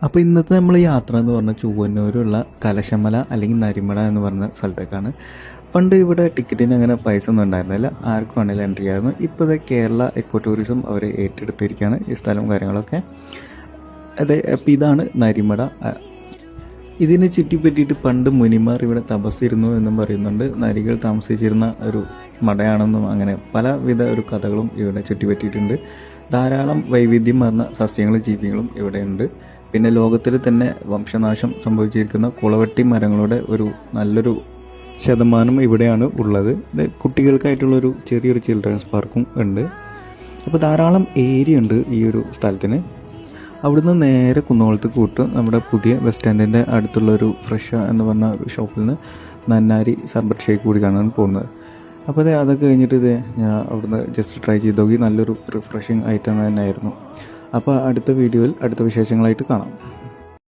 അപ്പോൾ ഇന്നത്തെ നമ്മൾ യാത്ര എന്ന് പറഞ്ഞാൽ ചൊവ്വന്നൂരുള്ള കലശമല അല്ലെങ്കിൽ നരിമല എന്ന് പറഞ്ഞ സ്ഥലത്തേക്കാണ്. പണ്ട് ഇവിടെ ടിക്കറ്റിന് അങ്ങനെ പൈസ ഒന്നും ഉണ്ടായിരുന്നില്ല, ആർക്കും വേണമെങ്കിലും എൻട്രി ആയിരുന്നു. ഇപ്പോൾ ഇത് കേരള എക്കോ ടൂറിസം അവർ ഏറ്റെടുത്തിരിക്കുകയാണ് ഈ സ്ഥലവും കാര്യങ്ങളൊക്കെ. അതെ, അപ്പോൾ ഇതാണ് നരിമല. ഇതിനെ ചുറ്റിപ്പറ്റിയിട്ട് പണ്ട് മുനിമാർ ഇവിടെ തപസ്സിരുന്നു എന്നും പറയുന്നുണ്ട്. നരികൾ താമസിച്ചിരുന്ന ഒരു മടയാണെന്നും അങ്ങനെ പലവിധ ഒരു കഥകളും ഇവിടെ ചുറ്റിപ്പറ്റിയിട്ടുണ്ട്. ധാരാളം വൈവിധ്യം പറഞ്ഞ സസ്യങ്ങളും ജീവികളും ഇവിടെയുണ്ട്. പിന്നെ ലോകത്തിൽ തന്നെ വംശനാശം സംഭവിച്ചിരിക്കുന്ന കുളവെട്ടി മരങ്ങളുടെ ഒരു നല്ലൊരു ശതമാനം ഇവിടെയാണ് ഉള്ളത്. ഇത് കുട്ടികൾക്കായിട്ടുള്ളൊരു ചെറിയൊരു ചിൽഡ്രൻസ് പാർക്കും ഉണ്ട്. അപ്പോൾ ധാരാളം ഏരിയ ഉണ്ട് ഈ ഒരു സ്ഥലത്തിന്. അവിടുന്ന് നേരെ കുന്നോളത്ത് കൂട്ട് നമ്മുടെ പുതിയ ബസ് സ്റ്റാൻഡിൻ്റെ അടുത്തുള്ളൊരു ഫ്രഷ് എന്ന് പറഞ്ഞ ഒരു ഷോപ്പിൽ നിന്ന് നന്നാരി സർബത്ത് ഷേക്ക് കൂടി കാണാൻ പോകുന്നത്. അപ്പോൾ അതൊക്കെ കഴിഞ്ഞിട്ട് ഞാൻ അവിടുന്ന് ജസ്റ്റ് ട്രൈ ചെയ്ത് നോക്കി. നല്ലൊരു റിഫ്രഷിങ് ഐറ്റം തന്നെയായിരുന്നു. അപ്പോൾ അടുത്ത വീഡിയോയിൽ അടുത്ത വിശേഷങ്ങളായിട്ട് കാണാം.